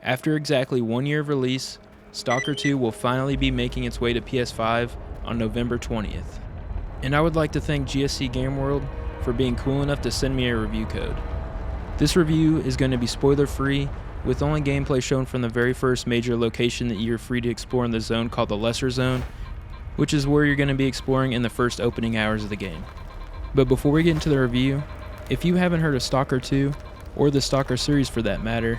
After exactly 1 year of release, Stalker 2 will finally be making its way to PS5 on November 20th. And I would like to thank GSC Game World for being cool enough to send me a review code. This review is going to be spoiler free, with only gameplay shown from the very first major location that you're free to explore in the zone called the Lesser Zone, which is where you're going to be exploring in the first opening hours of the game. But before we get into the review, if you haven't heard of Stalker 2, or the Stalker series for that matter,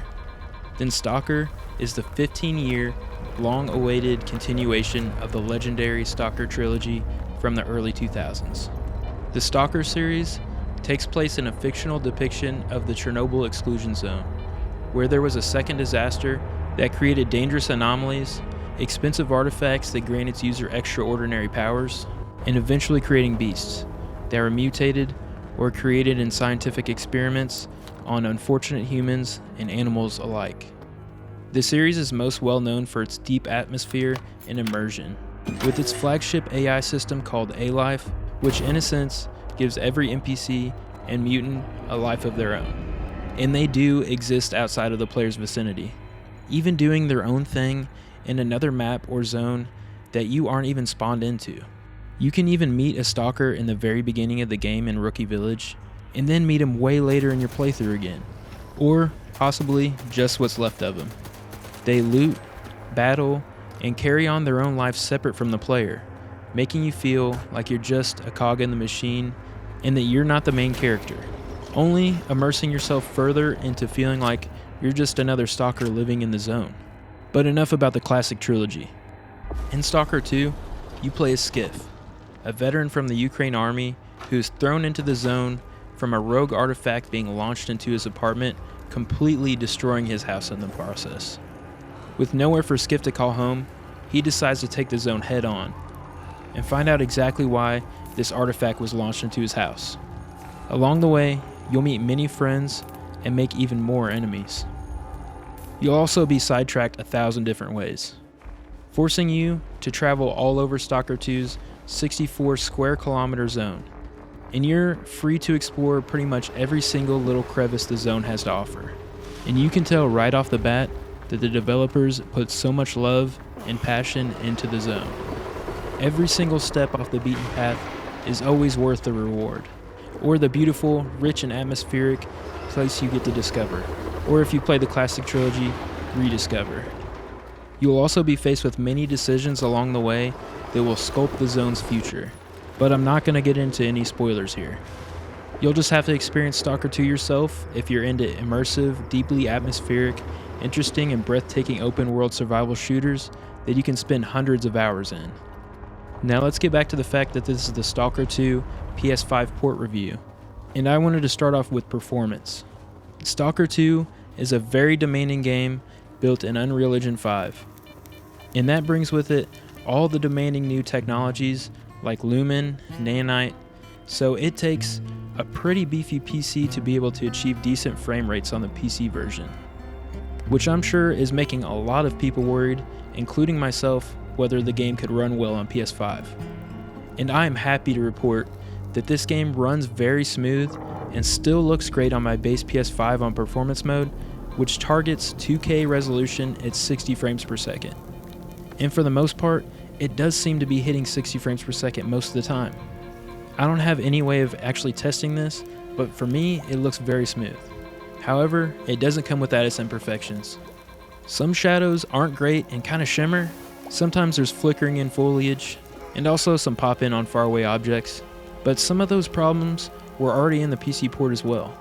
then Stalker is the 15-year, long-awaited continuation of the legendary Stalker trilogy from the early 2000s. The Stalker series takes place in a fictional depiction of the Chernobyl exclusion zone, where there was a second disaster that created dangerous anomalies, expensive artifacts that grant its user extraordinary powers, and eventually creating beasts that were mutated or created in scientific experiments on unfortunate humans and animals alike. The series is most well known for its deep atmosphere and immersion, with its flagship AI system called A-Life, which in a sense gives every NPC and mutant a life of their own. And they do exist outside of the player's vicinity, even doing their own thing in another map or zone that you aren't even spawned into. You can even meet a Stalker in the very beginning of the game in Rookie Village, and then meet him way later in your playthrough again, or possibly just what's left of him. They loot, battle, and carry on their own lives separate from the player, making you feel like you're just a cog in the machine and that you're not the main character, only immersing yourself further into feeling like you're just another Stalker living in the zone. But enough about the classic trilogy. In Stalker 2, you play as Skiff, a veteran from the Ukraine army who is thrown into the zone from a rogue artifact being launched into his apartment, completely destroying his house in the process. With nowhere for Skiff to call home, he decides to take the zone head on and find out exactly why this artifact was launched into his house. Along the way, you'll meet many friends and make even more enemies. You'll also be sidetracked 1,000 different ways, forcing you to travel all over Stalker 2's 64 square kilometer zone. And you're free to explore pretty much every single little crevice the zone has to offer. And you can tell right off the bat that the developers put so much love and passion into the zone. Every single step off the beaten path is always worth the reward, or the beautiful, rich and atmospheric place you get to discover, or if you play the classic trilogy, rediscover. You'll also be faced with many decisions along the way that will sculpt the zone's future, but I'm not going to get into any spoilers here. You'll just have to experience Stalker 2 yourself if you're into immersive, deeply atmospheric, interesting and breathtaking open world survival shooters that you can spend hundreds of hours in. Now let's get back to the fact that this is the Stalker 2 PS5 port review, and I wanted to start off with performance. Stalker 2 is a very demanding game built in Unreal Engine 5, and that brings with it all the demanding new technologies like Lumen, Nanite, so it takes a pretty beefy PC to be able to achieve decent frame rates on the PC version, which I'm sure is making a lot of people worried, including myself, whether the game could run well on PS5. And I am happy to report that this game runs very smooth and still looks great on my base PS5 on performance mode, which targets 2K resolution at 60 frames per second. And for the most part, it does seem to be hitting 60 frames per second most of the time. I don't have any way of actually testing this, but for me, it looks very smooth. However, it doesn't come without its imperfections. Some shadows aren't great and kind of shimmer. Sometimes there's flickering in foliage, and also some pop-in on faraway objects. But some of those problems were already in the PC port as well.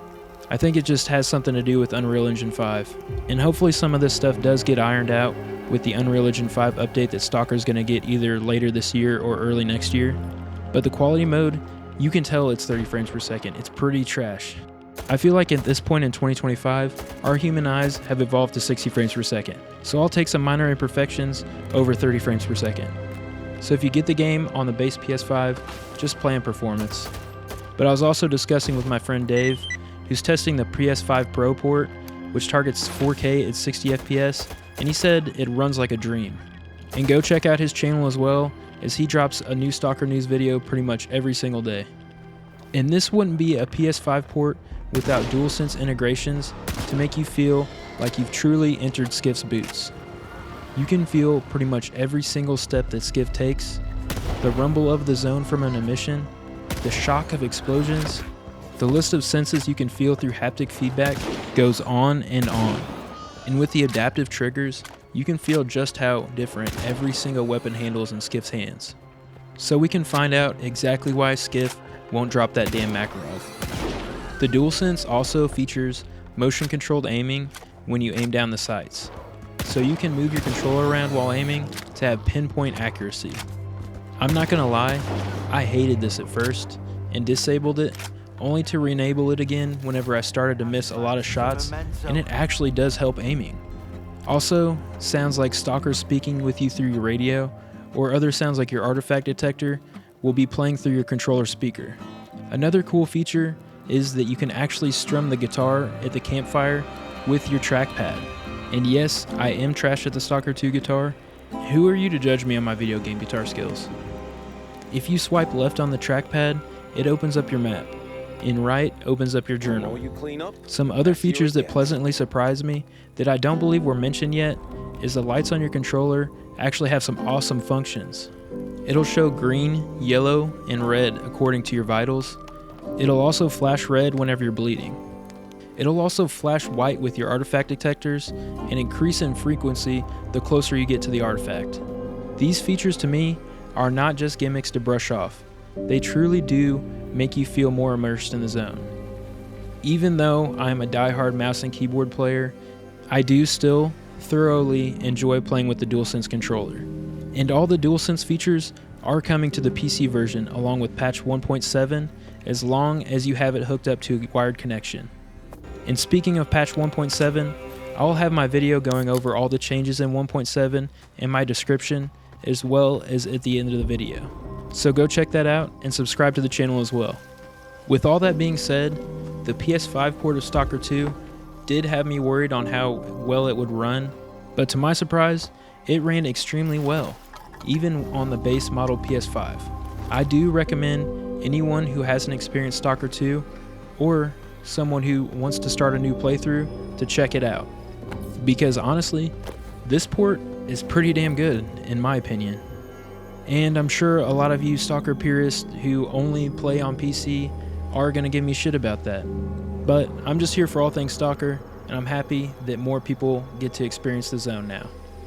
I think it just has something to do with Unreal Engine 5. And hopefully some of this stuff does get ironed out with the Unreal Engine 5 update that Stalker's going to get either later this year or early next year. But the quality mode, you can tell it's 30 frames per second. It's pretty trash. I feel like at this point in 2025, our human eyes have evolved to 60 frames per second. So I'll take some minor imperfections over 30 frames per second. So if you get the game on the base PS5, just play in performance. But I was also discussing with my friend Dave, who's testing the PS5 Pro port, which targets 4K at 60 FPS, and he said it runs like a dream. And go check out his channel as well, as he drops a new Stalker news video pretty much every single day. And this wouldn't be a PS5 port without DualSense integrations to make you feel like you've truly entered Skiff's boots. You can feel pretty much every single step that Skiff takes, the rumble of the zone from an emission, the shock of explosions. The list of senses you can feel through haptic feedback goes on and on. And with the adaptive triggers, you can feel just how different every single weapon handles in Skiff's hands. So we can find out exactly why Skiff won't drop that damn Makarov. The DualSense also features motion-controlled aiming when you aim down the sights, so you can move your controller around while aiming to have pinpoint accuracy. I'm not gonna lie, I hated this at first and disabled it, only to re-enable it again whenever I started to miss a lot of shots, and it actually does help aiming. Also, sounds like Stalker speaking with you through your radio, or other sounds like your artifact detector will be playing through your controller speaker. Another cool feature is that you can actually strum the guitar at the campfire with your trackpad. And yes, I am trash at the Stalker 2 guitar. Who are you to judge me on my video game guitar skills? If you swipe left on the trackpad, it opens up your map, and right opens up your journal. Some other features that pleasantly surprised me that I don't believe were mentioned yet is the lights on your controller actually have some awesome functions. It'll show green, yellow, and red according to your vitals. It'll also flash red whenever you're bleeding. It'll also flash white with your artifact detectors and increase in frequency the closer you get to the artifact. These features to me are not just gimmicks to brush off. They truly do make you feel more immersed in the zone. Even though I'm a die-hard mouse and keyboard player, I do still thoroughly enjoy playing with the DualSense controller. And all the DualSense features are coming to the PC version along with patch 1.7 as long as you have it hooked up to a wired connection. And speaking of patch 1.7, I'll have my video going over all the changes in 1.7 in my description as well as at the end of the video. So go check that out and subscribe to the channel as well. With all that being said, the PS5 port of Stalker 2 did have me worried on how well it would run, but to my surprise, it ran extremely well, even on the base model PS5. I do recommend anyone who hasn't experienced Stalker 2 or someone who wants to start a new playthrough to check it out, because honestly, this port is pretty damn good in my opinion. And I'm sure a lot of you Stalker purists who only play on PC are going to give me shit about that. But I'm just here for all things Stalker, and I'm happy that more people get to experience the zone now.